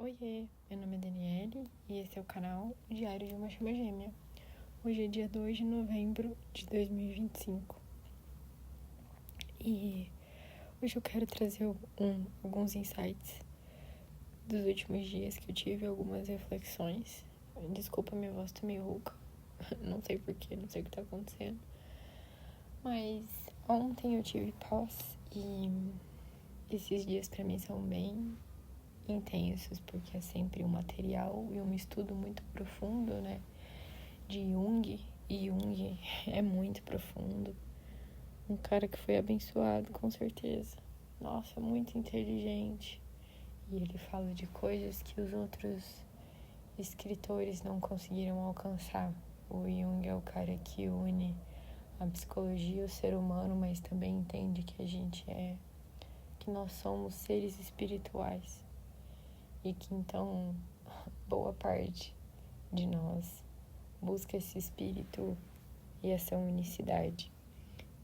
Oiê, meu nome é Daniele e esse é o canal Diário de uma Chama Gêmea. Hoje é dia 2 de novembro de 2025 e hoje eu quero trazer alguns insights dos últimos dias que eu tive, algumas reflexões. Desculpa, minha voz tá meio rouca, não sei porquê, não sei o que tá acontecendo. Mas ontem eu tive pós e esses dias pra mim são bem intensos, porque é sempre um material e um estudo muito profundo, né, de Jung, e Jung é muito profundo, um cara que foi abençoado, com certeza, nossa, muito inteligente, e ele fala de coisas que os outros escritores não conseguiram alcançar. O Jung é o cara que une a psicologia e o ser humano, mas também entende que nós somos seres espirituais, e que então boa parte de nós busca esse espírito e essa unicidade.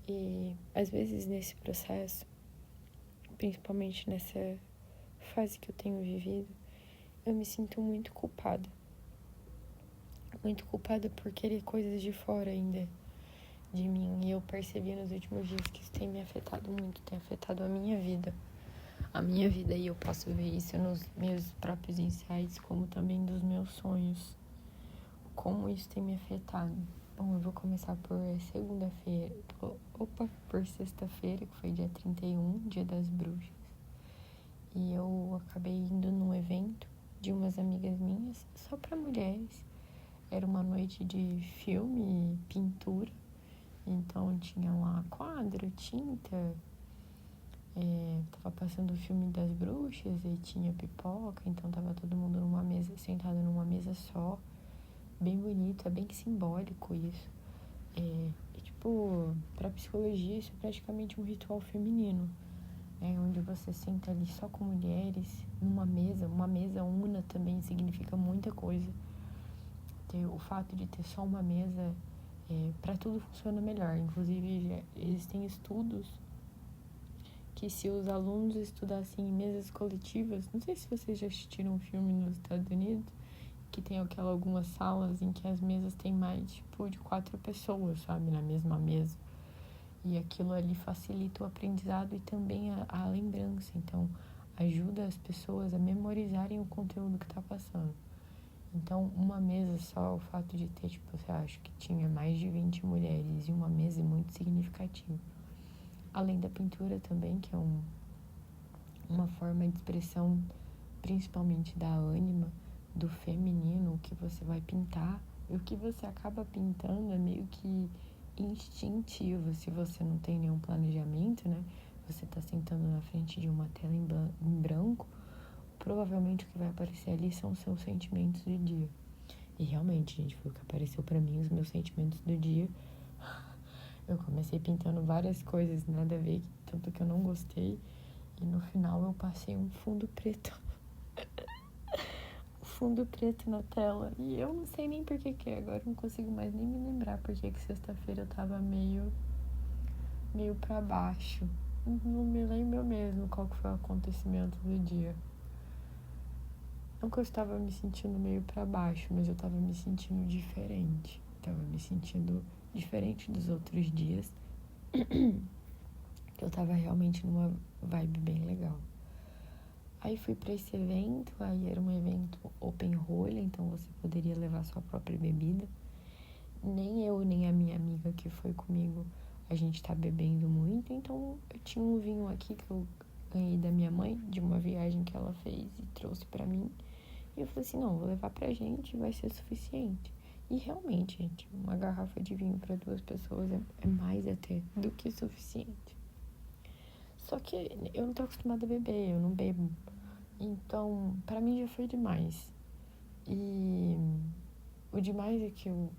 E às vezes nesse processo, principalmente nessa fase que eu tenho vivido, eu me sinto muito culpada por querer coisas de fora ainda de mim. E eu percebi nos últimos dias que isso tem me afetado muito, tem afetado a minha vida, e eu posso ver isso nos meus próprios insights, como também dos meus sonhos, como isso tem me afetado. Bom, eu vou começar por sexta-feira, que foi dia 31, dia das bruxas. E eu acabei indo num evento de umas amigas minhas, só pra mulheres. Era uma noite de filme e pintura, então tinha lá quadro, tinta, tava passando o filme das bruxas e tinha pipoca, então tava todo mundo numa mesa, sentado numa mesa só, bem bonito, é bem simbólico isso. Pra psicologia isso é praticamente um ritual feminino, onde você senta ali só com mulheres, numa mesa, uma mesa una também significa muita coisa. O fato de ter só uma mesa, para tudo funciona melhor. Inclusive, existem estudos que se os alunos estudassem em mesas coletivas, não sei se vocês já assistiram um filme nos Estados Unidos, que tem algumas salas em que as mesas têm mais, de 4 pessoas, sabe, na mesma mesa. E aquilo ali facilita o aprendizado e também a lembrança. Então, ajuda as pessoas a memorizarem o conteúdo que está passando. Então, uma mesa só, o fato de ter, eu acho que tinha mais de 20 mulheres e uma mesa é muito significativo. Além da pintura também, que é uma forma de expressão, principalmente da ânima, do feminino, o que você vai pintar. E o que você acaba pintando é meio que instintivo, se você não tem nenhum planejamento, né? Você tá sentando na frente de uma tela em branco, provavelmente o que vai aparecer ali são os seus sentimentos do dia. E realmente, gente, foi o que apareceu pra mim, os meus sentimentos do dia. Eu comecei pintando várias coisas, nada a ver, tanto que eu não gostei. E no final eu passei um fundo preto. Fundo preto na tela. E eu não sei nem por que é. Agora eu não consigo mais nem me lembrar porque que sexta-feira eu tava meio pra baixo. Não me lembro mesmo qual que foi o acontecimento do dia. Não que eu estava me sentindo meio pra baixo, mas eu tava me sentindo diferente. Tava me sentindo diferente dos outros dias. Eu tava realmente numa vibe bem legal. Aí fui pra esse evento, aí era um evento open rolha, então você poderia levar sua própria bebida. Nem eu, nem a minha amiga que foi comigo, a gente tá bebendo muito, então eu tinha um vinho aqui que eu ganhei da minha mãe, de uma viagem que ela fez e trouxe pra mim. E eu falei assim, não, vou levar pra gente, vai ser suficiente. E realmente, gente, uma garrafa de vinho pra 2 pessoas é mais até do que suficiente. Só que eu não tô acostumada a beber, eu não bebo. Então, pra mim já foi demais. E o demais é que eu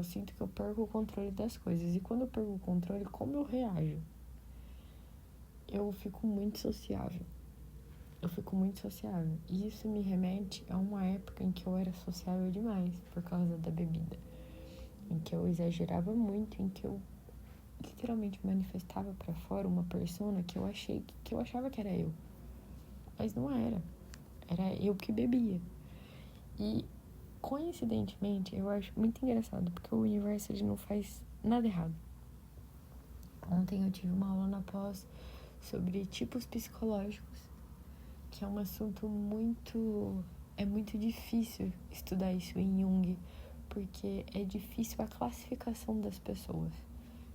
sinto que eu perco o controle das coisas. E quando eu perco o controle, como eu reajo? Eu fico muito sociável. E isso me remete a uma época em que eu era sociável demais por causa da bebida. Em que eu exagerava muito, em que eu literalmente manifestava pra fora uma persona que eu achava que era eu. Mas não era. era eu que bebia. E, coincidentemente, eu acho muito engraçado, porque o universo ele não faz nada errado. Ontem eu tive uma aula na pós sobre tipos psicológicos, que é um assunto muito... É muito difícil estudar isso em Jung, porque é difícil a classificação das pessoas.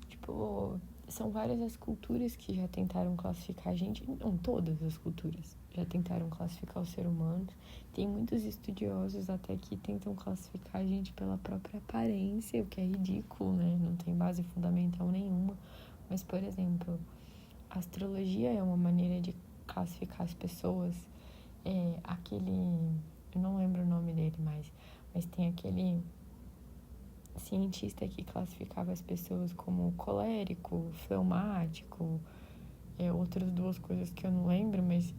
Tipo, são várias as culturas que já tentaram classificar a gente, não todas as culturas já tentaram classificar os seres humanos. Tem muitos estudiosos até que tentam classificar a gente pela própria aparência, o que é ridículo, né? Não tem base fundamental nenhuma. Mas, por exemplo, a astrologia é uma maneira de classificar as pessoas. Eu não lembro o nome dele mais, mas tem aquele cientista que classificava as pessoas como colérico, fleumático, outras duas coisas que eu não lembro, mas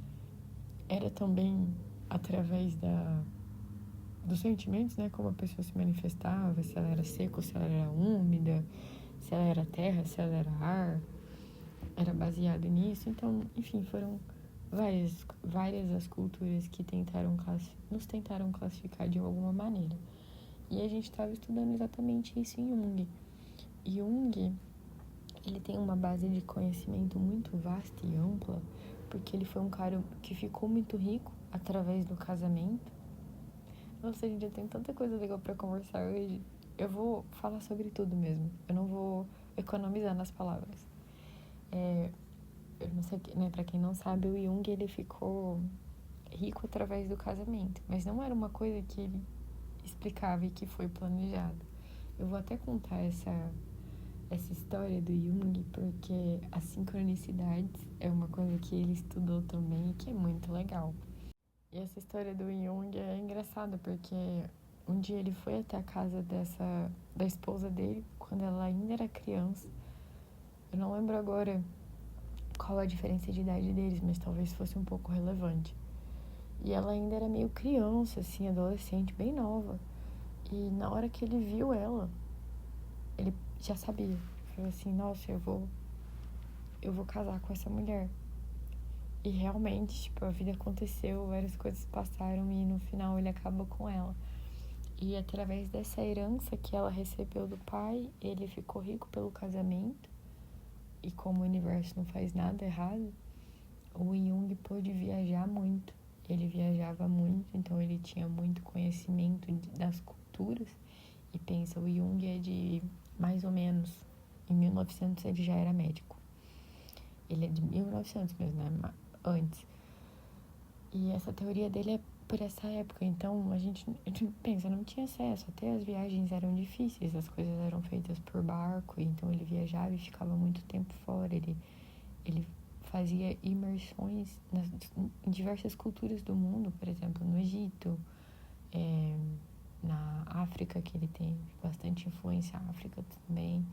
era também através dos sentimentos, né? Como a pessoa se manifestava, se ela era seca, se ela era úmida, se ela era terra, se ela era ar, era baseado nisso. Então, enfim, foram várias as culturas que nos tentaram classificar de alguma maneira. E a gente estava estudando exatamente isso em Jung. Jung, ele tem uma base de conhecimento muito vasta e ampla, porque ele foi um cara que ficou muito rico através do casamento. Nossa, gente, eu tenho tanta coisa legal para conversar hoje. Eu vou falar sobre tudo mesmo. Eu não vou economizar nas palavras. Eu não sei, né, para quem não sabe, o Jung, ele ficou rico através do casamento, mas não era uma coisa que ele explicava e que foi planejado. Eu vou até contar essa história do Jung, porque as sincronicidades é uma coisa que ele estudou também e que é muito legal. E essa história do Jung é engraçada, porque um dia ele foi até a casa da esposa dele, quando ela ainda era criança. Eu não lembro agora qual a diferença de idade deles, mas talvez fosse um pouco relevante. E ela ainda era meio criança, assim, adolescente, bem nova. E na hora que ele viu ela, ele já sabia. Falou assim, nossa, eu vou casar com essa mulher. E realmente, tipo, a vida aconteceu, várias coisas passaram e no final ele acaba com ela. E através dessa herança que ela recebeu do pai, ele ficou rico pelo casamento. E como o universo não faz nada errado, o Jung pôde viajar muito. Ele viajava muito, então ele tinha muito conhecimento das culturas. E pensa, o Jung é de mais ou menos, em 1900 ele já era médico. Ele é de 1900 mesmo, né? Antes. E essa teoria dele é por essa época. Então a gente pensa, não tinha acesso. Até as viagens eram difíceis, as coisas eram feitas por barco. Então ele viajava e ficava muito tempo fora. Ele fazia imersões em diversas culturas do mundo, por exemplo, no Egito, na África, que ele tem bastante influência África também,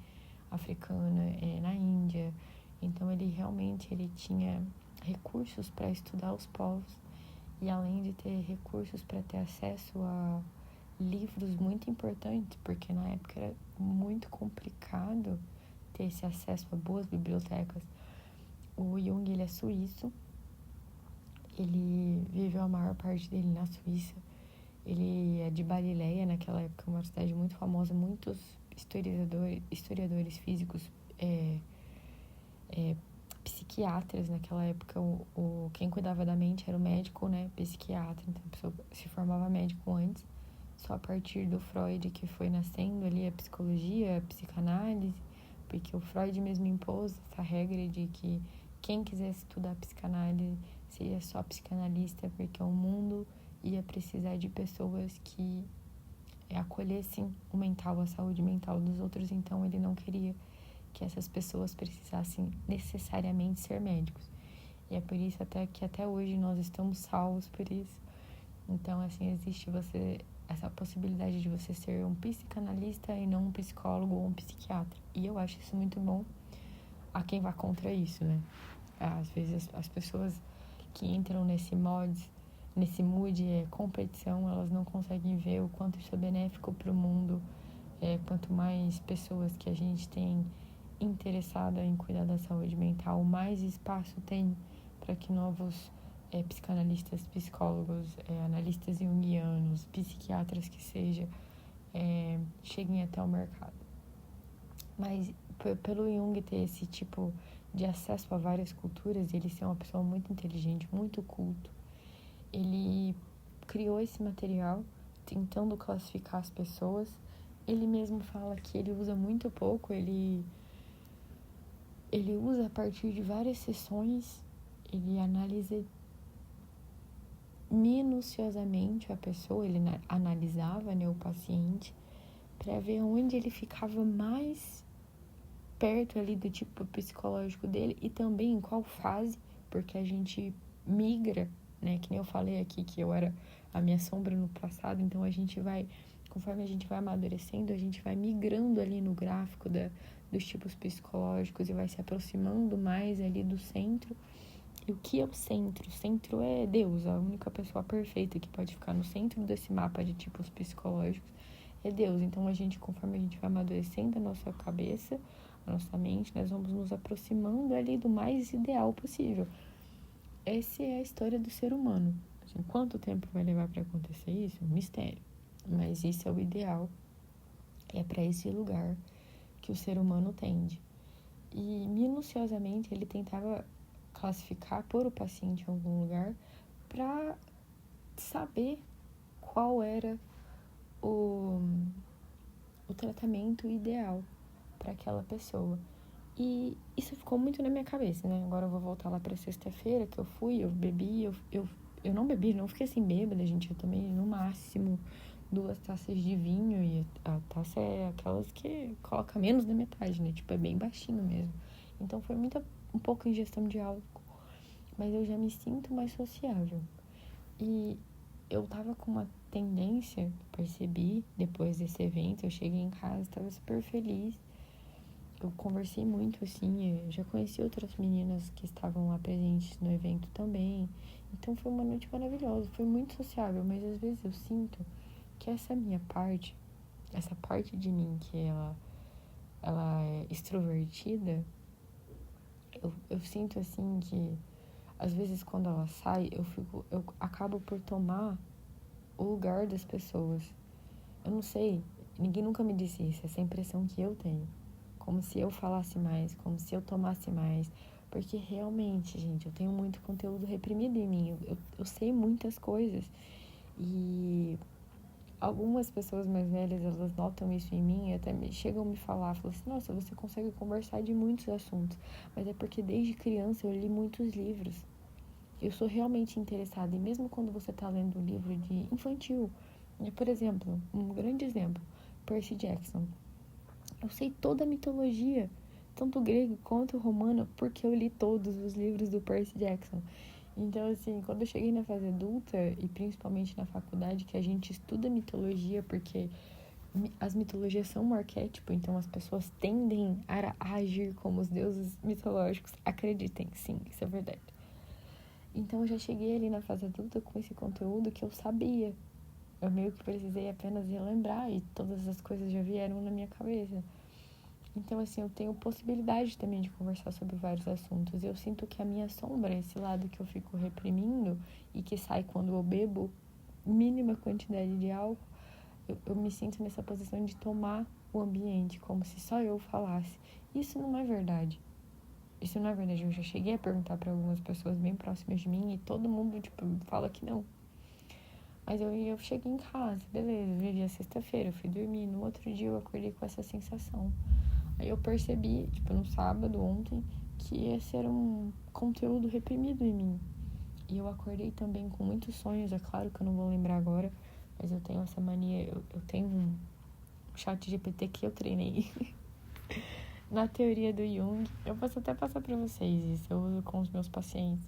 africana, na Índia. Então ele tinha recursos para estudar os povos e além de ter recursos para ter acesso a livros muito importantes, porque na época era muito complicado ter esse acesso a boas bibliotecas. O Jung, ele é suíço, ele viveu a maior parte dele na Suíça. Ele é de Basileia, naquela época, uma cidade muito famosa. Muitos historiadores físicos, psiquiatras naquela época. Quem cuidava da mente era o médico, né? Psiquiatra. Então a pessoa se formava médico antes. Só a partir do Freud que foi nascendo ali a psicologia, a psicanálise. Porque o Freud mesmo impôs essa regra de que quem quisesse estudar psicanálise seria só psicanalista, porque o mundo ia precisar de pessoas que acolhessem o mental, a saúde mental dos outros. Então ele não queria que essas pessoas precisassem necessariamente ser médicos. E é por isso até que até hoje nós estamos salvos por isso. Então, assim, existe essa possibilidade de você ser um psicanalista e não um psicólogo ou um psiquiatra. E eu acho isso muito bom. Há quem vá contra isso, né? Às vezes as pessoas que entram nesse mood competição, elas não conseguem ver o quanto isso é benéfico para o mundo. Quanto mais pessoas que a gente tem interessada em cuidar da saúde mental, mais espaço tem para que novos psicanalistas, psicólogos, analistas junguianos, psiquiatras que seja, cheguem até o mercado. Mas pelo Jung ter esse tipo de acesso a várias culturas, ele ser uma pessoa muito inteligente, muito culto, ele criou esse material tentando classificar as pessoas. Ele mesmo fala que ele usa muito pouco, ele usa a partir de várias sessões, ele analisa minuciosamente a pessoa, ele analisava, né, o paciente para ver onde ele ficava mais perto ali do tipo psicológico dele e também em qual fase, porque a gente migra, né, que nem eu falei aqui que eu era a minha sombra no passado, então a gente vai, conforme a gente vai amadurecendo, a gente vai migrando ali no gráfico dos tipos psicológicos e vai se aproximando mais ali do centro. E o que é o centro? O centro é Deus, a única pessoa perfeita que pode ficar no centro desse mapa de tipos psicológicos é Deus. Então, conforme a gente vai amadurecendo a nossa cabeça, a nossa mente, nós vamos nos aproximando ali do mais ideal possível. Essa é a história do ser humano. Assim, quanto tempo vai levar para acontecer isso? Mistério. Mas isso é o ideal. É para esse lugar que o ser humano tende. E minuciosamente ele tentava classificar, pôr o paciente em algum lugar para saber qual era o tratamento ideal para aquela pessoa. E isso ficou muito na minha cabeça, né? Agora eu vou voltar lá pra sexta-feira que eu fui, eu bebi, eu não bebi, não fiquei assim bêbada, gente. Eu tomei no máximo 2 taças de vinho e a taça é aquelas que coloca menos da metade, né? Tipo, é bem baixinho mesmo. Então foi um pouco ingestão de álcool, mas eu já me sinto mais sociável. E eu tava com uma tendência, percebi, depois desse evento, eu cheguei em casa, tava super feliz. Eu conversei muito, assim, eu já conheci outras meninas que estavam lá presentes no evento também. Então foi uma noite maravilhosa, foi muito sociável, mas às vezes eu sinto que essa minha parte, essa parte de mim que ela é extrovertida, eu sinto assim que às vezes quando ela sai, eu acabo por tomar o lugar das pessoas. Eu não sei, ninguém nunca me disse isso, essa é a impressão que eu tenho. Como se eu falasse mais, como se eu tomasse mais. Porque realmente, gente, eu tenho muito conteúdo reprimido em mim. Eu sei muitas coisas. E algumas pessoas mais velhas, elas notam isso em mim e até chegam a me falam assim, nossa, você consegue conversar de muitos assuntos. Mas é porque desde criança eu li muitos livros. Eu sou realmente interessada. E mesmo quando você está lendo um livro de infantil, por exemplo, um grande exemplo, Percy Jackson. Eu sei toda a mitologia, tanto grega quanto romana, porque eu li todos os livros do Percy Jackson. Então, assim, quando eu cheguei na fase adulta, e principalmente na faculdade, que a gente estuda mitologia, porque as mitologias são um arquétipo, então as pessoas tendem a agir como os deuses mitológicos. Acreditem, sim, isso é verdade. Então, eu já cheguei ali na fase adulta com esse conteúdo que eu sabia. Eu meio que precisei apenas relembrar e todas as coisas já vieram na minha cabeça. Então, assim, eu tenho possibilidade também de conversar sobre vários assuntos. Eu sinto que a minha sombra, esse lado que eu fico reprimindo e que sai quando eu bebo mínima quantidade de álcool, eu me sinto nessa posição de tomar o ambiente, como se só eu falasse. Isso não é verdade. Isso não é verdade. Eu já cheguei a perguntar para algumas pessoas bem próximas de mim e todo mundo, tipo, fala que não. Mas eu cheguei em casa, beleza, hoje é sexta-feira, eu fui dormir. No outro dia eu acordei com essa sensação. Aí eu percebi, tipo, no sábado, ontem, que esse era um conteúdo reprimido em mim. E eu acordei também com muitos sonhos, é claro que eu não vou lembrar agora, mas eu tenho essa mania, eu tenho um chat GPT que eu treinei na teoria do Jung. Eu posso até passar pra vocês isso, eu uso com os meus pacientes.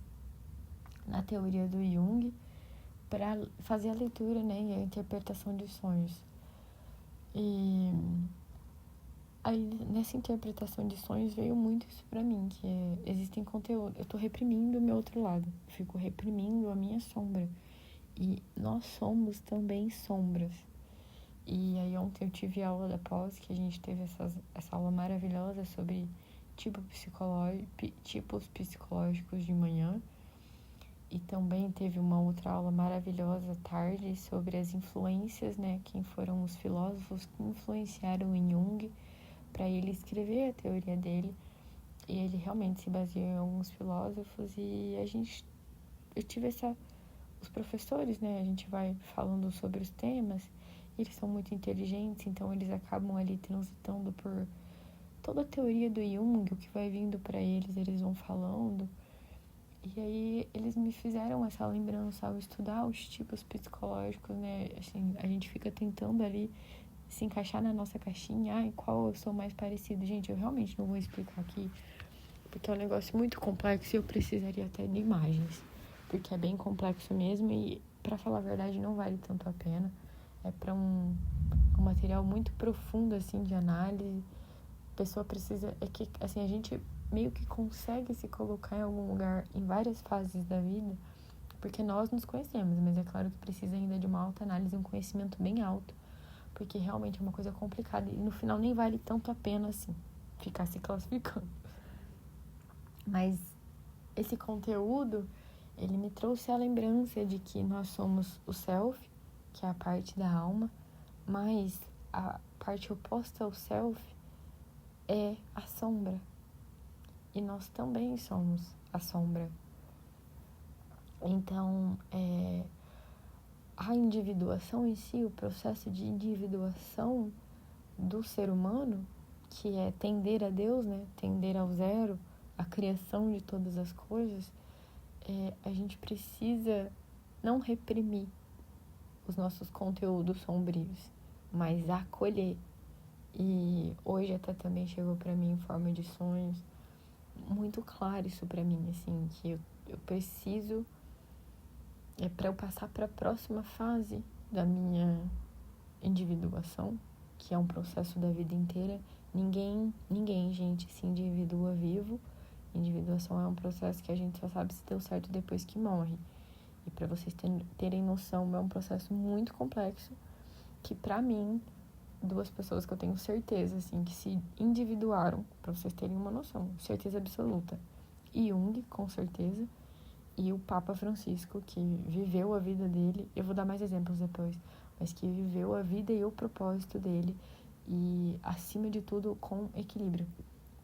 Na teoria do Jung, para fazer a leitura, né, e a interpretação de sonhos. E aí, nessa interpretação de sonhos, veio muito isso pra mim, que existem conteúdos. Eu tô reprimindo o meu outro lado. Eu fico reprimindo a minha sombra. E nós somos também sombras. E aí, ontem eu tive aula da pós, que a gente teve essa aula maravilhosa sobre tipos psicológicos de manhã. E também teve uma outra aula maravilhosa à tarde sobre as influências, né? Quem foram os filósofos que influenciaram o Jung para ele escrever a teoria dele. E ele realmente se baseou em alguns filósofos e eu tive os professores, né? A gente vai falando sobre os temas, eles são muito inteligentes, então eles acabam ali transitando por toda a teoria do Jung, o que vai vindo para eles vão falando. E aí eles me fizeram essa lembrança ao estudar os tipos psicológicos, né? Assim, a gente fica tentando ali se encaixar na nossa caixinha. Ai, qual eu sou mais parecido? Gente, eu realmente não vou explicar aqui, porque é um negócio muito complexo e eu precisaria até de imagens, porque é bem complexo mesmo e, pra falar a verdade, não vale tanto a pena. É para um material muito profundo, assim, de análise. A pessoa precisa... É que, assim, a gente meio que consegue se colocar em algum lugar em várias fases da vida, porque nós nos conhecemos, mas é claro que precisa ainda de uma alta análise, um conhecimento bem alto, porque realmente é uma coisa complicada e no final nem vale tanto a pena, assim, ficar se classificando. Mas esse conteúdo, ele me trouxe a lembrança de que nós somos o self, que é a parte da alma, mas a parte oposta ao self é a sombra. E nós também somos a sombra. Então, a individuação em si, o processo de individuação do ser humano, que é tender a Deus, né? Tender ao zero, a criação de todas as coisas, a gente precisa não reprimir os nossos conteúdos sombrios, mas acolher. E hoje até também chegou para mim em forma de sonhos, muito claro isso para mim, assim, que eu preciso, para eu passar para a próxima fase da minha individuação, que é um processo da vida inteira. Ninguém, gente, se individua vivo. Individuação é um processo que a gente só sabe se deu certo depois que morre. E para vocês terem noção, é um processo muito complexo, que para mim, duas pessoas que eu tenho certeza, assim, que se individuaram, para vocês terem uma noção, certeza absoluta. Jung, com certeza, e o Papa Francisco, que viveu a vida dele, eu vou dar mais exemplos depois, mas que viveu a vida e o propósito dele, e acima de tudo com equilíbrio.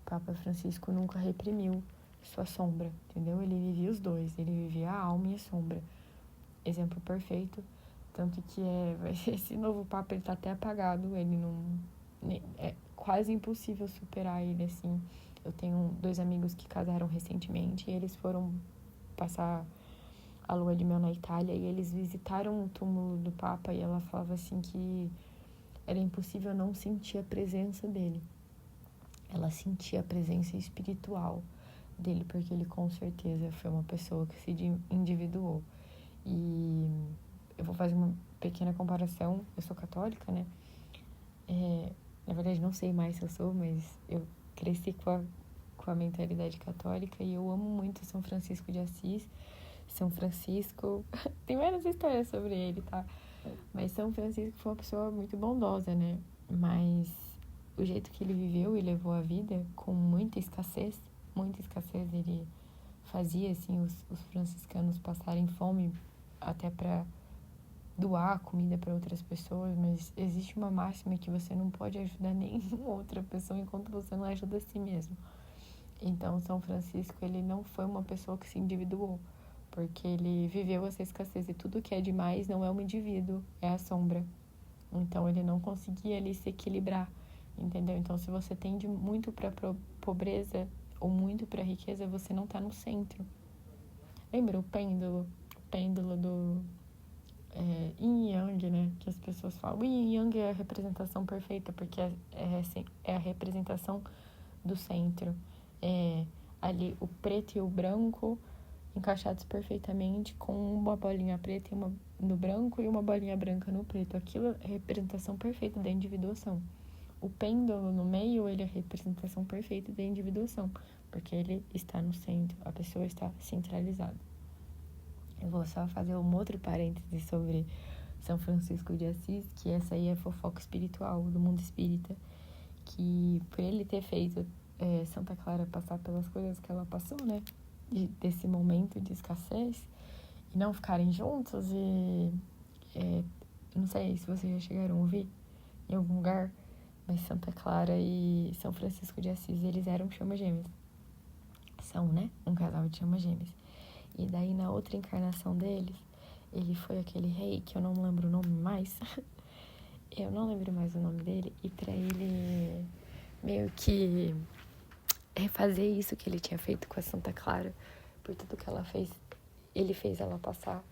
O Papa Francisco nunca reprimiu sua sombra, entendeu? Ele vivia os dois, ele vivia a alma e a sombra. Exemplo perfeito, tanto que esse novo Papa, ele tá até apagado, ele não... É quase impossível superar ele, assim. Eu tenho 2 amigos que casaram recentemente e eles foram passar a lua de mel na Itália e eles visitaram o túmulo do Papa e ela falava assim que era impossível não sentir a presença dele. Ela sentia a presença espiritual dele, porque ele com certeza foi uma pessoa que se individuou. E eu vou fazer uma pequena comparação. Eu sou católica, né? Na verdade, não sei mais se eu sou, mas eu cresci com a mentalidade católica e eu amo muito São Francisco de Assis. São Francisco... Tem várias histórias sobre ele, tá? Mas São Francisco foi uma pessoa muito bondosa, né? Mas o jeito que ele viveu e levou a vida, com muita escassez, ele fazia, assim, os franciscanos passarem fome até para doar comida para outras pessoas, mas existe uma máxima que você não pode ajudar nenhuma outra pessoa enquanto você não ajuda a si mesmo. Então, São Francisco, ele não foi uma pessoa que se individuou, porque ele viveu essa escassez e tudo que é demais não é um indivíduo, é a sombra. Então, ele não conseguia ali se equilibrar, entendeu? Então, se você tende muito para pobreza ou muito para riqueza, você não está no centro. Lembra o pêndulo? O pêndulo do Yin e Yang, né? Que as pessoas falam. O Yin e Yang é a representação perfeita, porque é a representação do centro. Ali o preto e o branco encaixados perfeitamente, com uma bolinha preta no branco e uma bolinha branca no preto. Aquilo é a representação perfeita da individuação. O pêndulo no meio, ele é a representação perfeita da individuação, porque ele está no centro, a pessoa está centralizada. Eu vou só fazer um outro parêntese sobre São Francisco de Assis, que essa aí é fofoca espiritual, do mundo espírita, que por ele ter feito Santa Clara passar pelas coisas que ela passou, né, desse momento de escassez, não ficarem juntos não sei se vocês já chegaram a ouvir em algum lugar, mas Santa Clara e São Francisco de Assis, eles eram chama-gêmeos. São, né? Um casal de chama-gêmeos. E daí, na outra encarnação deles, ele foi aquele rei, que eu não lembro o nome mais. Eu não lembro mais o nome dele. E pra ele meio que refazer isso que ele tinha feito com a Santa Clara, por tudo que ela fez, ele fez ela passar.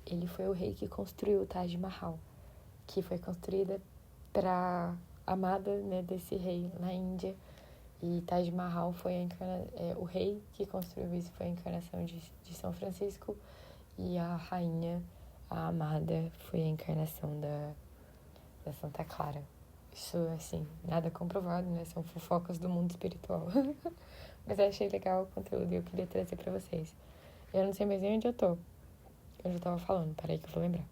Ele foi o rei que construiu o Taj Mahal, que foi construída pra amada, né, desse rei na Índia. E Taj Mahal foi o rei que construiu isso, foi a encarnação de São Francisco. E a rainha, a amada, foi a encarnação da Santa Clara. Isso, assim, nada comprovado, né? São fofocas do mundo espiritual. Mas eu achei legal o conteúdo e eu queria trazer pra vocês. Eu não sei mais nem onde eu tô. Onde eu tava falando, peraí que eu vou lembrar.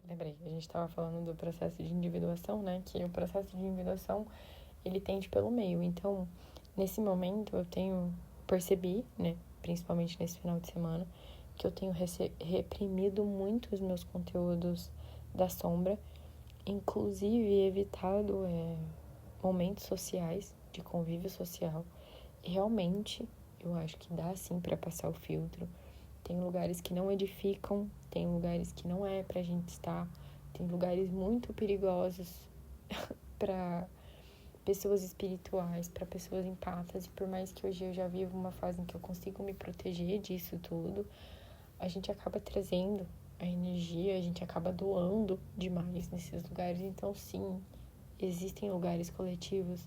Lembrei, a gente tava falando do processo de individuação, né? Que o processo de individuação, ele tende pelo meio. Então, nesse momento, percebi, né? Principalmente nesse final de semana, que eu tenho reprimido muito os meus conteúdos da sombra, inclusive evitado momentos sociais, de convívio social. Realmente, eu acho que dá sim para passar o filtro. Tem lugares que não edificam, tem lugares que não é pra gente estar, tem lugares muito perigosos para pessoas espirituais, para pessoas empatas, e por mais que hoje eu já vivo uma fase em que eu consigo me proteger disso tudo, a gente acaba trazendo a energia, a gente acaba doando demais nesses lugares. Então, sim, existem lugares coletivos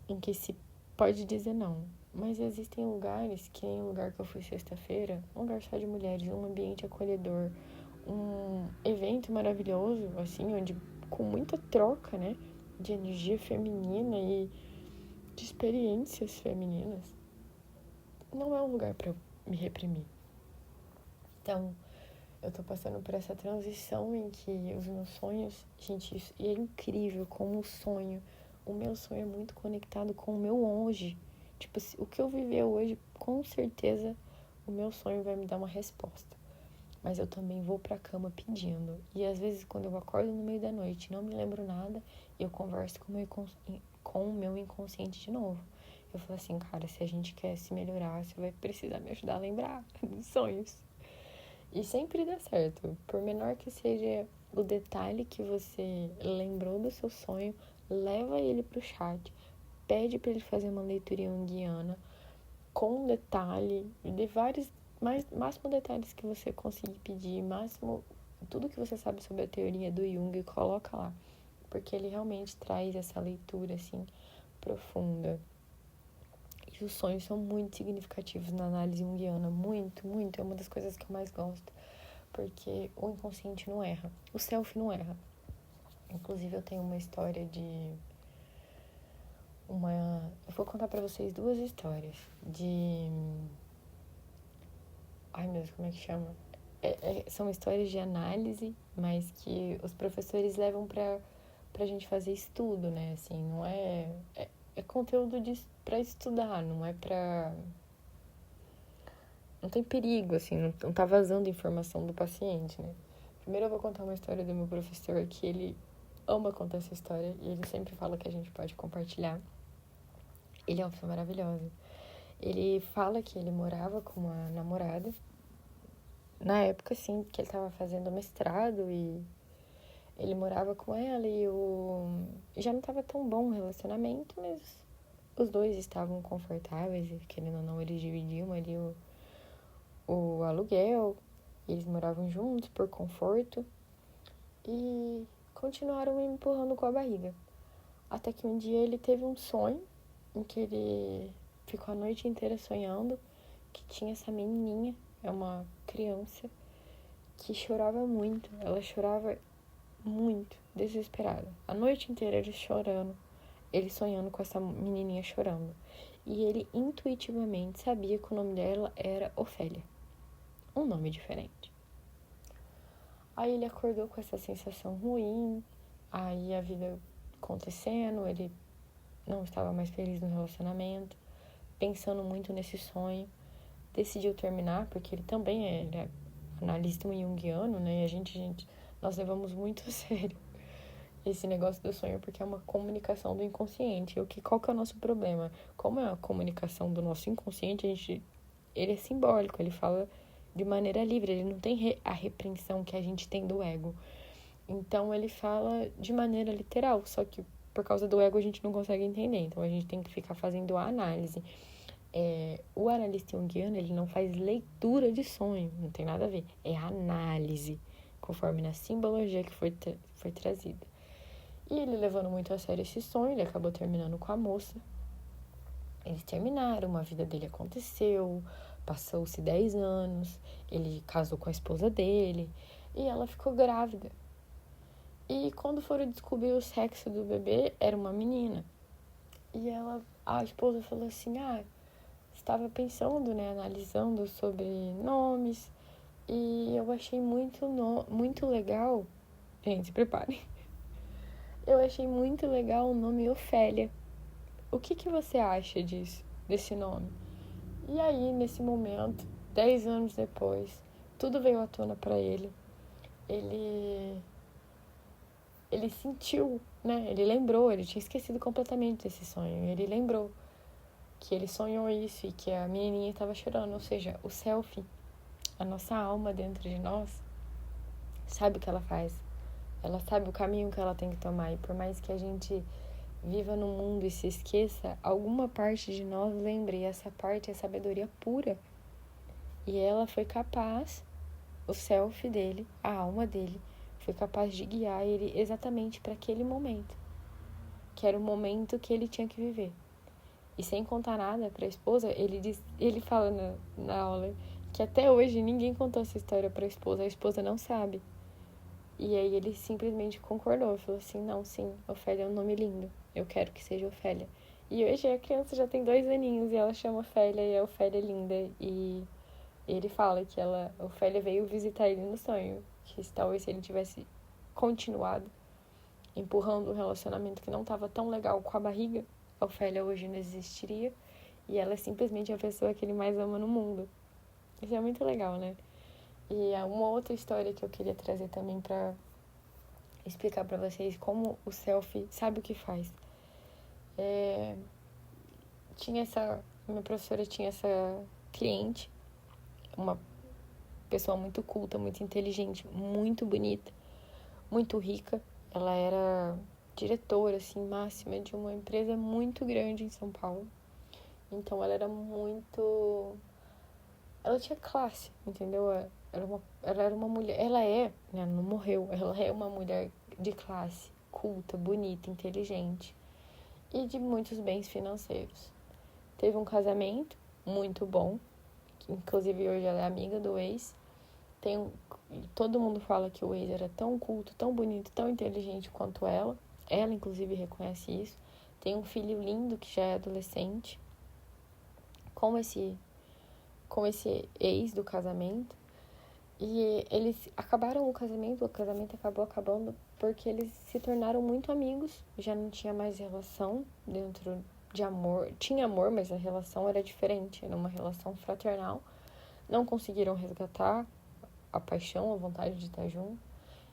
em que se pode dizer não, mas existem lugares, que nem o lugar que eu fui sexta-feira, um lugar só de mulheres, um ambiente acolhedor, um evento maravilhoso, assim, onde com muita troca, né, de energia feminina e de experiências femininas, não é um lugar para me reprimir. Então, eu tô passando por essa transição em que os meus sonhos, gente, e é incrível como o meu sonho é muito conectado com o meu hoje. Tipo, o que eu viver hoje, com certeza, o meu sonho vai me dar uma resposta. Mas eu também vou pra cama pedindo. E às vezes, quando eu acordo no meio da noite, não me lembro nada, eu converso com o meu inconsciente de novo. Eu falo assim, cara, se a gente quer se melhorar, você vai precisar me ajudar a lembrar dos sonhos. E sempre dá certo. Por menor que seja o detalhe que você lembrou do seu sonho, leva ele pro chat, pede para ele fazer uma leitura junguiana com detalhe, de vários, máximo detalhes que você conseguir pedir, máximo tudo que você sabe sobre a teoria do Jung, coloca lá, porque ele realmente traz essa leitura assim profunda. E os sonhos são muito significativos na análise junguiana, muito, muito, é uma das coisas que eu mais gosto, porque o inconsciente não erra, o self não erra. Inclusive eu tenho uma história eu vou contar pra vocês duas histórias ai meu Deus, como é que chama? São histórias de análise, mas que os professores levam pra gente fazer estudo, né? Assim, não é conteúdo pra estudar, não é pra... Não tem perigo, assim, não tá vazando informação do paciente, né? Primeiro eu vou contar uma história do meu professor, que ele ama contar essa história e ele sempre fala que a gente pode compartilhar. Ele é uma pessoa maravilhosa. Ele fala que ele morava com uma namorada na época, assim, que ele tava fazendo mestrado e ele morava com ela e já não tava tão bom o relacionamento, mas os dois estavam confortáveis e, querendo ou não, eles dividiam ali o aluguel, eles moravam juntos por conforto e continuaram me empurrando com a barriga. Até que um dia ele teve um sonho em que ele ficou a noite inteira sonhando que tinha essa menininha, é uma criança, que chorava muito. Ela chorava muito, desesperada. A noite inteira ele chorando, ele sonhando com essa menininha chorando. E ele intuitivamente sabia que o nome dela era Ofélia. Um nome diferente. Aí ele acordou com essa sensação ruim, aí a vida acontecendo, ele não estava mais feliz no relacionamento, pensando muito nesse sonho. decidiu terminar, porque ele também é analista junguiano, né? E nós levamos muito a sério esse negócio do sonho, porque é uma comunicação do inconsciente. Qual que é o nosso problema? Como é a comunicação do nosso inconsciente, ele é simbólico, ele fala de maneira livre, ele não tem a repreensão que a gente tem do ego. Então, ele fala de maneira literal, só que por causa do ego a gente não consegue entender. Então, a gente tem que ficar fazendo a análise. O analista junguiano, ele não faz leitura de sonho, não tem nada a ver. É análise, conforme na simbologia que foi trazida. E ele, levando muito a sério esse sonho, ele acabou terminando com a moça. Eles terminaram, a vida dele aconteceu, passou-se 10 anos, ele casou com a esposa dele e ela ficou grávida. E quando foram descobrir o sexo do bebê, era uma menina. E a esposa falou assim, estava pensando, né, analisando sobre nomes, e eu achei muito legal, gente, se preparem, eu achei muito legal o nome Ofélia. O que você acha desse nome? E aí, nesse momento, 10 anos depois, tudo veio à tona para ele. Ele sentiu, né? Ele lembrou, ele tinha esquecido completamente desse sonho. Ele lembrou que ele sonhou isso e que a menininha estava chorando. Ou seja, o selfie, a nossa alma dentro de nós, sabe o que ela faz. Ela sabe o caminho que ela tem que tomar. E por mais que a gente viva no mundo e se esqueça, alguma parte de nós lembre. E essa parte é sabedoria pura. E ela foi capaz, o selfie dele, a alma dele, foi capaz de guiar ele exatamente para aquele momento. Que era o momento que ele tinha que viver. E sem contar nada para a esposa, ele fala na aula que até hoje ninguém contou essa história para a esposa não sabe. E aí ele simplesmente concordou, falou assim, não, sim, Ofélia é um nome lindo, eu quero que seja Ofélia. E hoje a criança já tem 2 aninhos e ela chama Ofélia e a Ofélia é linda. E ele fala que a Ofélia veio visitar ele no sonho, que talvez se ele tivesse continuado empurrando um relacionamento que não estava tão legal com a barriga, a Ofélia hoje não existiria e ela é simplesmente a pessoa que ele mais ama no mundo. Isso é muito legal, né? E uma outra história que eu queria trazer também para explicar para vocês como o selfie sabe o que faz. Minha professora tinha essa cliente, uma pessoa muito culta, muito inteligente, muito bonita, muito rica. Ela era diretora, assim, máxima de uma empresa muito grande em São Paulo. Então, ela era muito... Ela tinha classe, entendeu? Ela era uma mulher... Ela é, né? Não morreu. Ela é uma mulher de classe, culta, bonita, inteligente. E de muitos bens financeiros. Teve um casamento muito bom. Que, inclusive, hoje ela é amiga do ex. Todo mundo fala que o ex era tão culto, tão bonito, tão inteligente quanto ela. Ela, inclusive, reconhece isso. Tem um filho lindo que já é adolescente. Com esse ex do casamento. E eles acabaram o casamento acabou acabando porque eles se tornaram muito amigos. Já não tinha mais relação dentro de amor. Tinha amor, mas a relação era diferente. Era uma relação fraternal. Não conseguiram resgatar a paixão, a vontade de estar junto.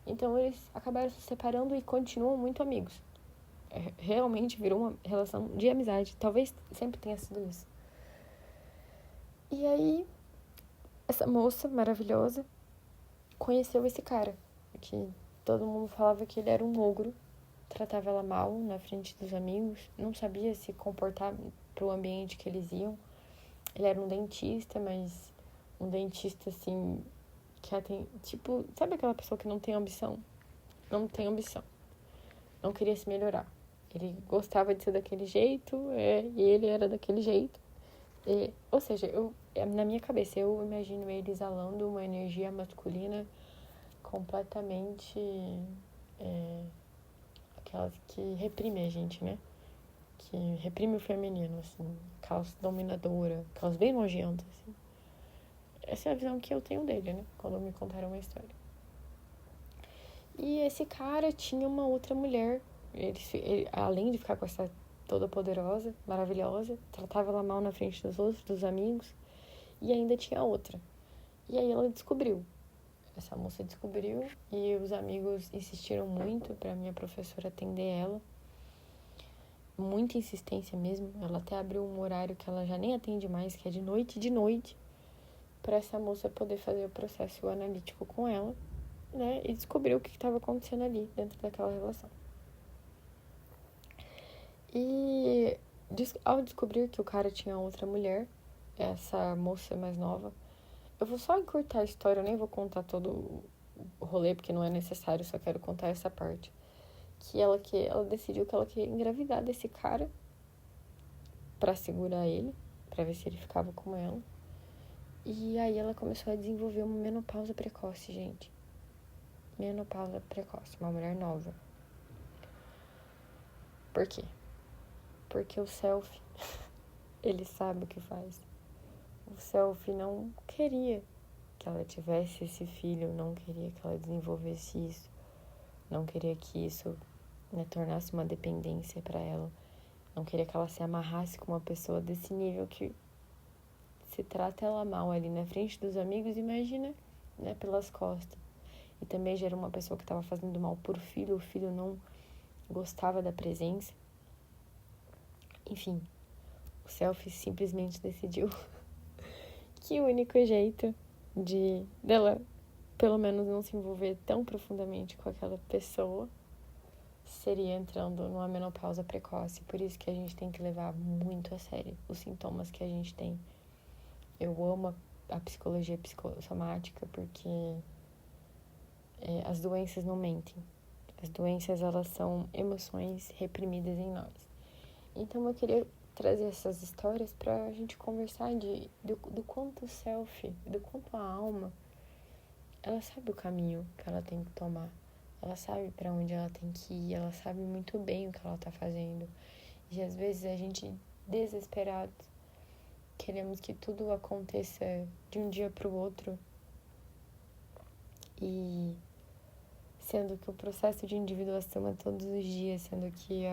Então eles acabaram se separando e continuam muito amigos. Realmente virou uma relação de amizade. Talvez sempre tenha sido isso. E aí, essa moça maravilhosa conheceu esse cara, que todo mundo falava que ele era um ogro, tratava ela mal na frente dos amigos, não sabia se comportar pro ambiente que eles iam. Ele era um dentista, mas um dentista assim, tipo, sabe aquela pessoa que não tem ambição? Não tem ambição. Não queria se melhorar. Ele gostava de ser daquele jeito, e ele era daquele jeito. Ou seja, na minha cabeça, eu imagino ele exalando uma energia masculina completamente aquelas que reprime a gente, né? Que reprime o feminino, assim. Aquelas dominadoras, aquelas bem nojentas, assim. Essa é a visão que eu tenho dele, né? Quando me contaram uma história. E esse cara tinha uma outra mulher. Ele, além de ficar com essa toda poderosa, maravilhosa, tratava ela mal na frente dos outros, dos amigos. e ainda tinha outra. E aí ela descobriu. Essa moça descobriu e os amigos insistiram muito para minha professora atender ela. Muita insistência mesmo. Ela até abriu um horário que ela já nem atende mais, que é de noite, para essa moça poder fazer o processo analítico com ela, né? E descobrir o que estava acontecendo ali dentro daquela relação. E ao descobrir que o cara tinha outra mulher, essa moça mais nova, eu vou só encurtar a história, eu nem vou contar todo o rolê, porque não é necessário, só quero contar essa parte. Que ela decidiu que ela queria engravidar desse cara pra segurar ele, pra ver se ele ficava com ela. E aí ela começou a desenvolver uma menopausa precoce, gente. Menopausa precoce, uma mulher nova. Por quê? Porque o self, ele sabe o que faz. O self não queria que ela tivesse esse filho, não queria que ela desenvolvesse isso, não queria que isso, né, tornasse uma dependência para ela, não queria que ela se amarrasse com uma pessoa desse nível que se trata ela mal ali na frente dos amigos, imagina, né, pelas costas. E também já era uma pessoa que estava fazendo mal por filho, o filho não gostava da presença. Enfim, o self simplesmente decidiu que o único jeito dela pelo menos não se envolver tão profundamente com aquela pessoa seria entrando numa menopausa precoce. Por isso que a gente tem que levar muito a sério os sintomas que a gente tem. Eu amo a psicologia psicossomática porque as doenças não mentem. As doenças, elas são emoções reprimidas em nós. Então eu queria trazer essas histórias pra gente conversar do quanto o self, do quanto a alma, ela sabe o caminho que ela tem que tomar. Ela sabe para onde ela tem que ir, ela sabe muito bem o que ela tá fazendo. E às vezes a gente, desesperado, queremos que tudo aconteça de um dia pro outro. E sendo que o processo de individuação é todos os dias, sendo que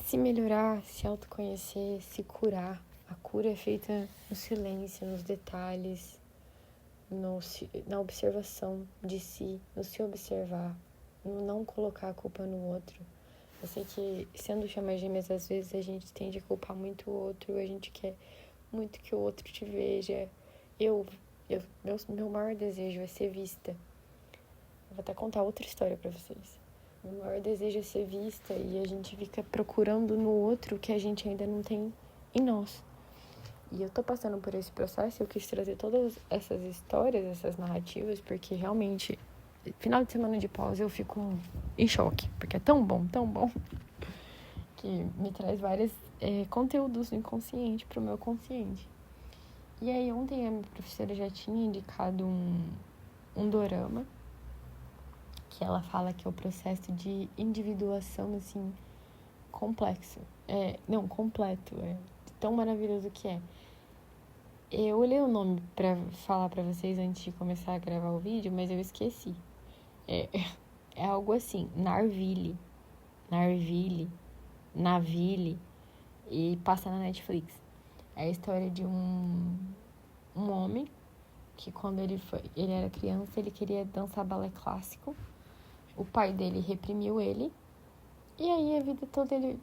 se melhorar, se autoconhecer, se curar. A cura é feita no silêncio, nos detalhes, na observação de si, no se observar, no não colocar a culpa no outro. Eu sei que, sendo chamas gêmeas, às vezes a gente tende a culpar muito o outro, a gente quer muito que o outro te veja. Meu maior desejo é ser vista. Eu vou até contar outra história pra vocês. Meu maior desejo é ser vista e a gente fica procurando no outro o que a gente ainda não tem em nós. E eu tô passando por esse processo e eu quis trazer todas essas histórias, essas narrativas, porque realmente, final de semana de pós eu fico em choque, porque é tão bom, que me traz vários conteúdos do inconsciente pro meu consciente. E aí ontem a minha professora já tinha indicado um dorama, que ela fala que é o processo de individuação, assim, complexo. Completo. Tão maravilhoso que é. Eu olhei o nome pra falar pra vocês antes de começar a gravar o vídeo, mas eu esqueci. É algo assim, Naville, e passa na Netflix. É a história de um homem que quando ele era criança, ele queria dançar balé clássico. O pai dele reprimiu ele. E aí a vida toda ele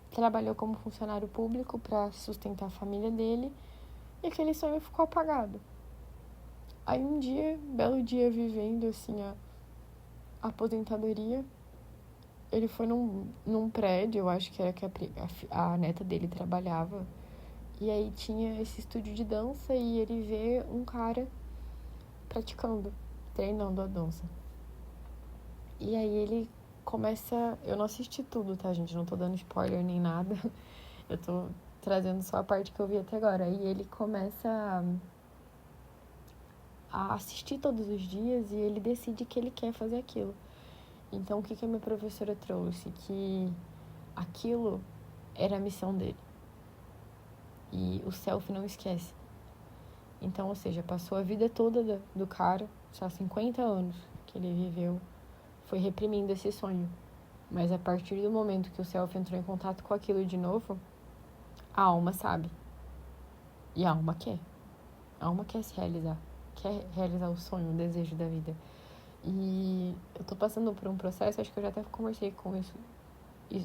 trabalhou como funcionário público para sustentar a família dele. E aquele sonho ficou apagado. Aí um dia, belo dia, vivendo assim a aposentadoria, ele foi num prédio, eu acho que era que a neta dele trabalhava. E aí tinha esse estúdio de dança e ele vê um cara praticando, treinando a dança. E aí ele começa... Eu não assisti tudo, tá, gente? Não tô dando spoiler nem nada. Eu tô trazendo só a parte que eu vi até agora. E ele começa a assistir todos os dias e ele decide que ele quer fazer aquilo. Então, o que a minha professora trouxe? Que aquilo era a missão dele. E o self não esquece. Então, ou seja, passou a vida toda do cara, só 50 anos que ele viveu, foi reprimindo esse sonho. Mas a partir do momento que o self entrou em contato com aquilo de novo, a alma sabe. E a alma quer. A alma quer se realizar. Quer realizar o sonho, o desejo da vida. E eu tô passando por um processo, acho que eu já até conversei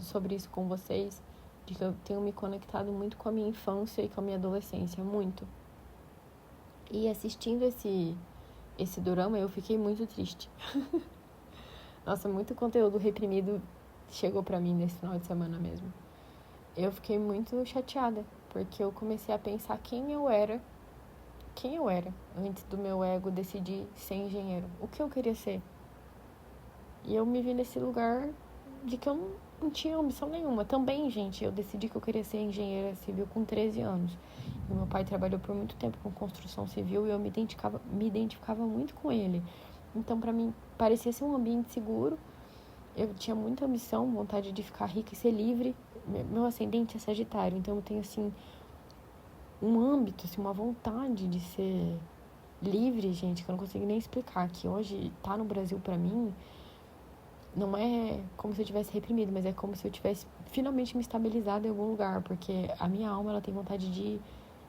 sobre isso com vocês, de que eu tenho me conectado muito com a minha infância e com a minha adolescência, muito. E assistindo esse dorama, eu fiquei muito triste. Nossa, muito conteúdo reprimido chegou pra mim nesse final de semana mesmo. Eu fiquei muito chateada, porque eu comecei a pensar quem eu era antes do meu ego decidir ser engenheiro. O que eu queria ser. E eu me vi nesse lugar de que eu não tinha ambição nenhuma. Também, gente, eu decidi que eu queria ser engenheira civil com 13 anos. E meu pai trabalhou por muito tempo com construção civil e eu me identificava muito com ele. Então, pra mim, parecia ser um ambiente seguro. Eu tinha muita ambição, vontade de ficar rica e ser livre. Meu ascendente é Sagitário, então eu tenho, assim, um âmbito, assim, uma vontade de ser livre, gente, que eu não consigo nem explicar. Que hoje tá no Brasil pra mim, não é como se eu tivesse reprimido, mas é como se eu tivesse finalmente me estabilizado em algum lugar, porque a minha alma, ela tem vontade de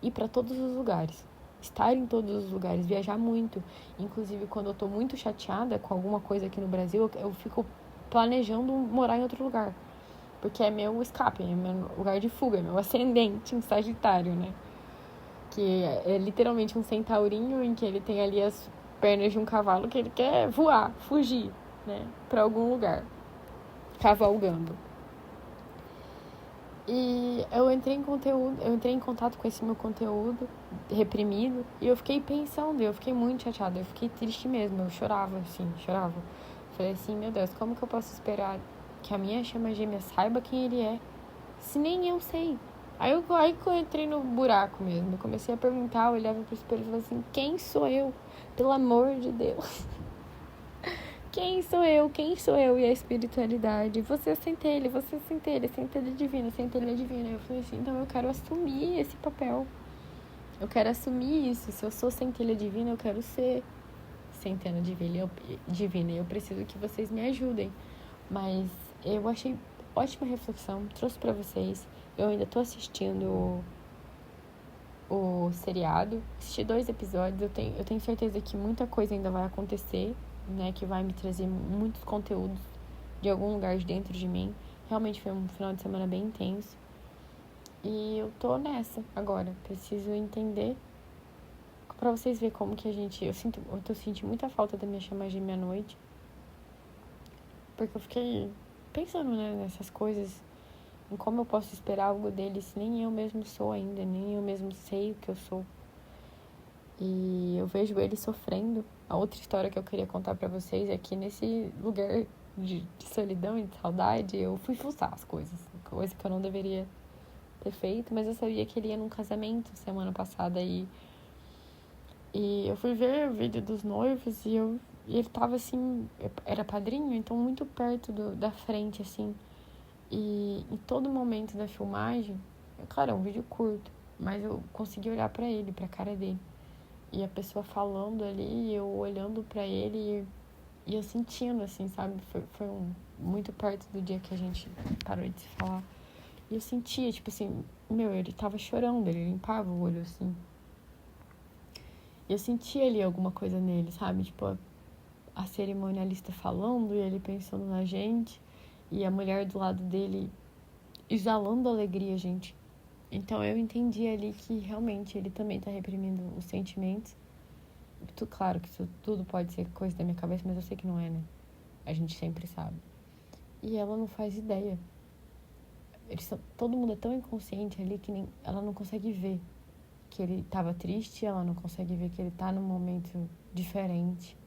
ir pra todos os lugares, estar em todos os lugares, viajar muito. Inclusive, quando eu tô muito chateada com alguma coisa aqui no Brasil, eu fico planejando morar em outro lugar, porque é meu escape, é meu lugar de fuga, é meu ascendente em Sagitário, né? Que é literalmente um centaurinho em que ele tem ali as pernas de um cavalo que ele quer voar, fugir, né, pra algum lugar, cavalgando. E eu entrei em contato com esse meu conteúdo reprimido e eu fiquei pensando, eu fiquei muito chateada, eu fiquei triste mesmo, eu chorava, assim, chorava. Falei assim, meu Deus, como que eu posso esperar que a minha chama gêmea saiba quem ele é, se nem eu sei? Aí que eu entrei no buraco mesmo, eu comecei a perguntar, eu olhava pro espelho e falava assim, quem sou eu? Pelo amor de Deus. Quem sou eu? Quem sou eu? E a espiritualidade. Você é centelha, você é centelha divina, centelha divina. Eu falei assim, então eu quero assumir esse papel. Eu quero assumir isso. Se eu sou centelha divina, eu quero ser centelha divina. E eu preciso que vocês me ajudem. Mas eu achei ótima reflexão. Trouxe pra vocês. Eu ainda tô assistindo o seriado. Assisti 2 episódios. Eu tenho certeza que muita coisa ainda vai acontecer, né? Que vai me trazer muitos conteúdos de algum lugar de dentro de mim. Realmente foi um final de semana bem intenso. E eu tô nessa agora. Preciso entender. Pra vocês verem como que a gente... Eu tô sentindo muita falta da minha chama gêmea à noite. Porque eu fiquei pensando, né, nessas coisas. Em como eu posso esperar algo dele se nem eu mesmo sou ainda. Nem eu mesmo sei o que eu sou. E eu vejo ele sofrendo. A outra história que eu queria contar pra vocês é que nesse lugar de solidão e de saudade, eu fui fuçar as coisas. Coisa que eu não deveria ter feito, mas eu sabia que ele ia num casamento semana passada e eu fui ver o vídeo dos noivos e ele tava assim, era padrinho, então muito perto da frente, assim. E em todo momento da filmagem, claro, é um vídeo curto, mas eu consegui olhar pra ele, pra cara dele. E a pessoa falando ali, eu olhando pra ele e eu sentindo, assim, sabe? Foi muito perto do dia que a gente parou de se falar. E eu sentia, tipo assim, ele tava chorando, ele limpava o olho, assim. E eu sentia ali alguma coisa nele, sabe? Tipo, a cerimonialista falando e ele pensando na gente. E a mulher do lado dele exalando alegria, gente. Então eu entendi ali que realmente ele também tá reprimindo os sentimentos. Claro que isso tudo pode ser coisa da minha cabeça, mas eu sei que não é, né? A gente sempre sabe. E ela não faz ideia. Todo mundo é tão inconsciente ali que ela não consegue ver que ele tava triste, ela não consegue ver que ele tá num momento diferente.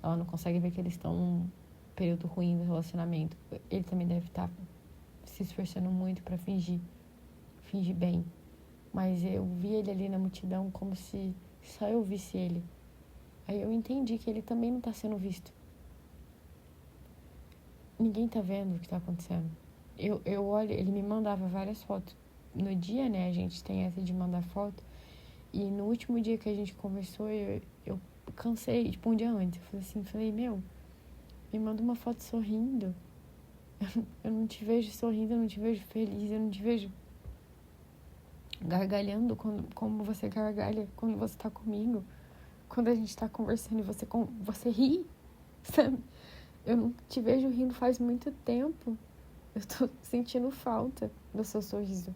Ela não consegue ver que eles estão num período ruim do relacionamento. Ele também deve estar se esforçando muito pra fingir bem. Mas eu vi ele ali na multidão como se só eu visse ele. Aí eu entendi que ele também não tá sendo visto. Ninguém tá vendo o que tá acontecendo. Eu olho, ele me mandava várias fotos. No dia, né, a gente tem essa de mandar foto. E no último dia que a gente conversou, eu cansei, tipo, um dia antes. Eu falei, me manda uma foto sorrindo. Eu não te vejo sorrindo, eu não te vejo feliz, eu não te vejo gargalhando como você gargalha quando você tá comigo. Quando a gente tá conversando e você ri, sabe? Eu não te vejo rindo faz muito tempo. Eu tô sentindo falta do seu sorriso.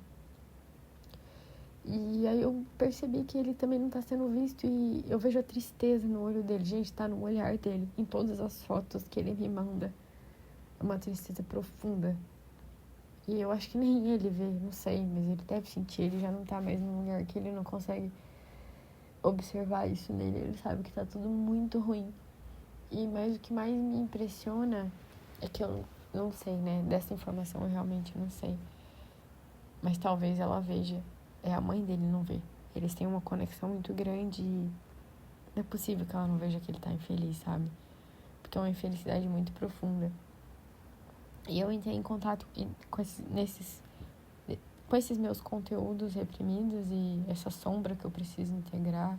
E aí eu percebi que ele também não tá sendo visto e eu vejo a tristeza no olho dele. Gente, tá no olhar dele, em todas as fotos que ele me manda. É uma tristeza profunda. E eu acho que nem ele vê, não sei, mas ele deve sentir. Ele já não tá mais num lugar que ele não consegue observar isso nele. Ele sabe que tá tudo muito ruim. Mas o que mais me impressiona é que eu não sei, né? Dessa informação eu realmente não sei. Mas talvez ela veja. É, a mãe dele não vê. Eles têm uma conexão muito grande e não é possível que ela não veja que ele tá infeliz, sabe? Porque é uma infelicidade muito profunda. E eu entrei em contato com esses meus conteúdos reprimidos e essa sombra que eu preciso integrar,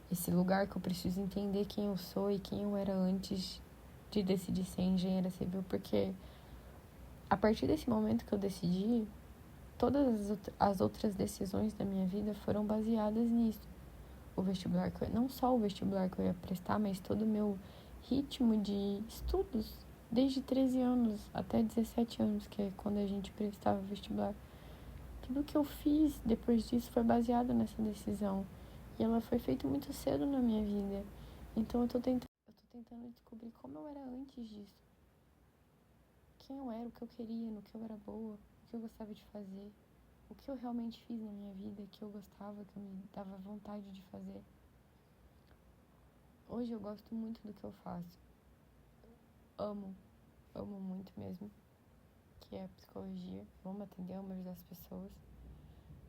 esse lugar que eu preciso entender quem eu sou e quem eu era antes de decidir ser engenheira civil, porque a partir desse momento que eu decidi, todas as outras decisões da minha vida foram baseadas nisso. O vestibular, não só o vestibular que eu ia prestar, mas todo o meu ritmo de estudos, desde 13 anos até 17 anos, que é quando a gente prestava vestibular. Tudo que eu fiz depois disso foi baseado nessa decisão. E ela foi feita muito cedo na minha vida. Então eu tô tentando descobrir como eu era antes disso. Quem eu era, o que eu queria, no que eu era boa, o que eu gostava de fazer. O que eu realmente fiz na minha vida, que eu gostava, que eu me dava vontade de fazer. Hoje eu gosto muito do que eu faço. Amo muito mesmo, que é a psicologia. Eu amo atender, amo ajudar as pessoas.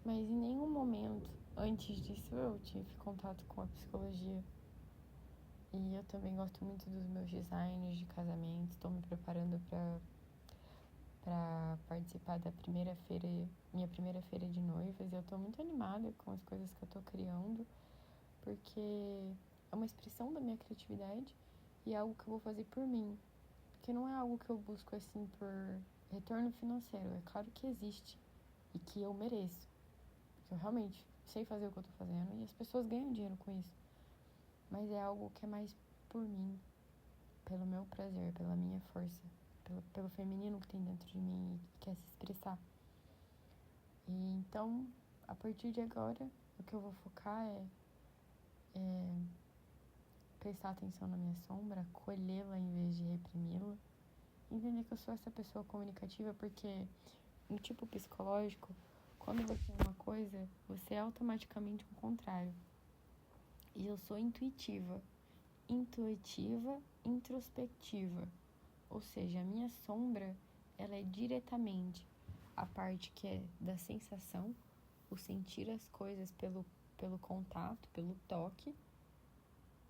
Mas em nenhum momento, antes disso, eu tive contato com a psicologia. E eu também gosto muito dos meus designs de casamento. Estou me preparando para participar da minha primeira feira de noivas. E eu estou muito animada com as coisas que eu estou criando, porque é uma expressão da minha criatividade e é algo que eu vou fazer por mim. Porque não é algo que eu busco assim por retorno financeiro. É claro que existe e que eu mereço. Porque eu realmente sei fazer o que eu tô fazendo e as pessoas ganham dinheiro com isso. Mas é algo que é mais por mim, pelo meu prazer, pela minha força, pelo feminino que tem dentro de mim e quer se expressar. E então, a partir de agora, o que eu vou focar é prestar atenção na minha sombra, acolhê-la em vez de reprimi-la. Entender que eu sou essa pessoa comunicativa, porque no tipo psicológico, quando você é uma coisa, você é automaticamente o contrário. E eu sou intuitiva, introspectiva. Ou seja, a minha sombra, ela é diretamente a parte que é da sensação, o sentir as coisas pelo contato, pelo toque,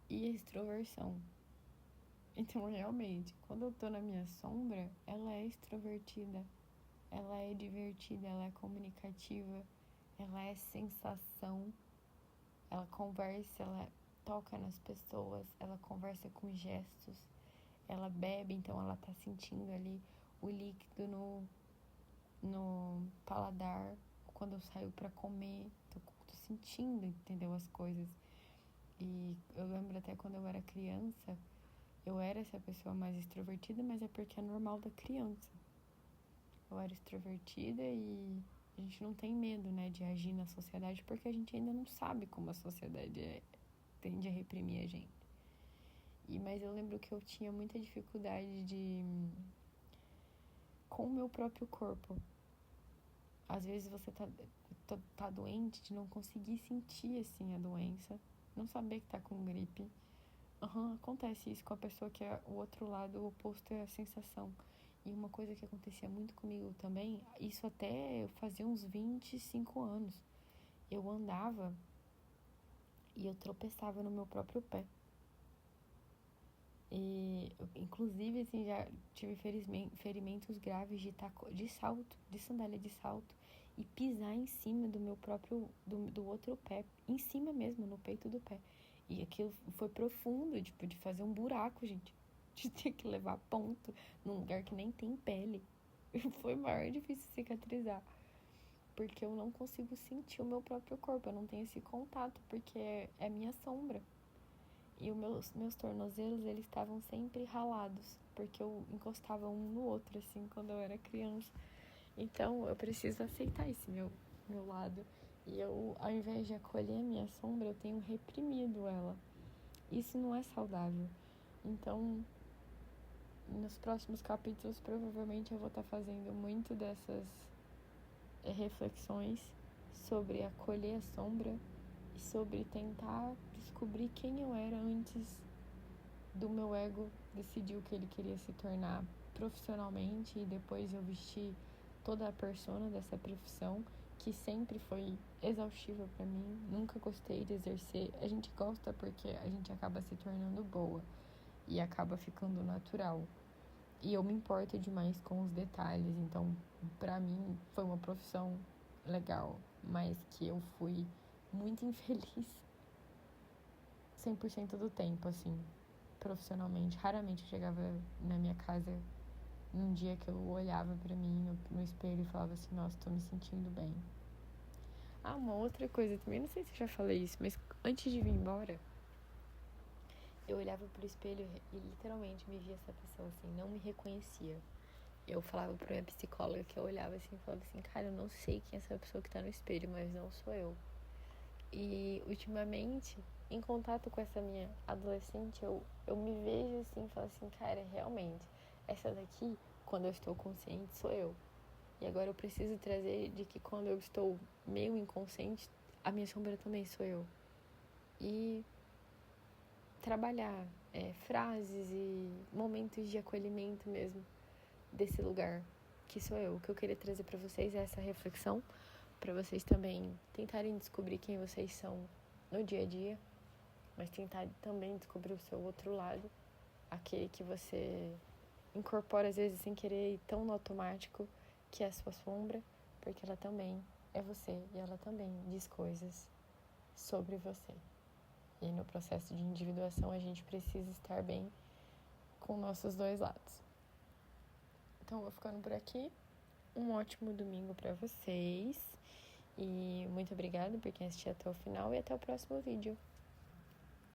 e a extroversão. Então, realmente, quando eu tô na minha sombra, ela é extrovertida, ela é divertida, ela é comunicativa, ela é sensação, ela conversa, ela toca nas pessoas, ela conversa com gestos, ela bebe, então ela tá sentindo ali o líquido no paladar. Quando eu saio pra comer, tô sentindo, entendeu, as coisas. E eu lembro até quando eu era criança, eu era essa pessoa mais extrovertida, mas é porque é normal da criança. Eu era extrovertida e a gente não tem medo, né, de agir na sociedade, porque a gente ainda não sabe como a sociedade tende a reprimir a gente. Mas eu lembro que eu tinha muita dificuldade com o meu próprio corpo. Às vezes você tá doente, de não conseguir sentir, assim, a doença, não saber que tá com gripe. Acontece isso com a pessoa que é o outro lado, o oposto é a sensação. E uma coisa que acontecia muito comigo também, isso até eu fazia uns 25 anos. Eu andava e eu tropeçava no meu próprio pé. E, inclusive, assim, já tive ferimentos graves de salto, de sandália de salto, e pisar em cima do meu próprio, do outro pé, em cima mesmo, no peito do pé. E aquilo foi profundo, tipo, de fazer um buraco, gente. De ter que levar ponto num lugar que nem tem pele. Foi maior difícil cicatrizar. porque eu não consigo sentir o meu próprio corpo, eu não tenho esse contato, porque é minha sombra. E os meus tornozelos, eles estavam sempre ralados, porque eu encostava um no outro, assim, quando eu era criança. Então, eu preciso aceitar esse meu lado. E eu, ao invés de acolher a minha sombra, eu tenho reprimido ela. Isso não é saudável. Então, nos próximos capítulos, provavelmente eu vou estar fazendo muito dessas reflexões sobre acolher a sombra e sobre tentar descobrir quem eu era antes do meu ego decidir o que ele queria se tornar profissionalmente, e depois eu vesti toda a persona dessa profissão, que sempre foi exaustiva para mim. Nunca gostei de exercer. A gente gosta porque a gente acaba se tornando boa e acaba ficando natural. E eu me importo demais com os detalhes, então pra mim foi uma profissão legal, mas que eu fui muito infeliz 100% do tempo, assim, profissionalmente. Raramente eu chegava na minha casa num dia que eu olhava pra mim no espelho e falava assim, nossa, tô me sentindo bem. Ah, uma outra coisa também, não sei se eu já falei isso, mas antes de vir embora, eu olhava pro espelho e literalmente me via essa pessoa assim, não me reconhecia. Eu falava pra minha psicóloga que eu olhava assim e falava assim, cara, eu não sei quem é essa pessoa que tá no espelho, mas não sou eu. E ultimamente, em contato com essa minha adolescente, eu me vejo assim e falo assim, cara, realmente, essa daqui, quando eu estou consciente, sou eu. E agora eu preciso trazer de que quando eu estou meio inconsciente, a minha sombra também sou eu. E trabalhar frases e momentos de acolhimento mesmo desse lugar que sou eu. O que eu queria trazer para vocês é essa reflexão, para vocês também tentarem descobrir quem vocês são no dia a dia, mas tentar também descobrir o seu outro lado, aquele que você incorpora às vezes sem querer e tão no automático, que é a sua sombra, porque ela também é você e ela também diz coisas sobre você. E no processo de individuação a gente precisa estar bem com nossos dois lados. Então eu vou ficando por aqui. Um ótimo domingo para vocês. E muito obrigada por quem assistiu até o final e até o próximo vídeo.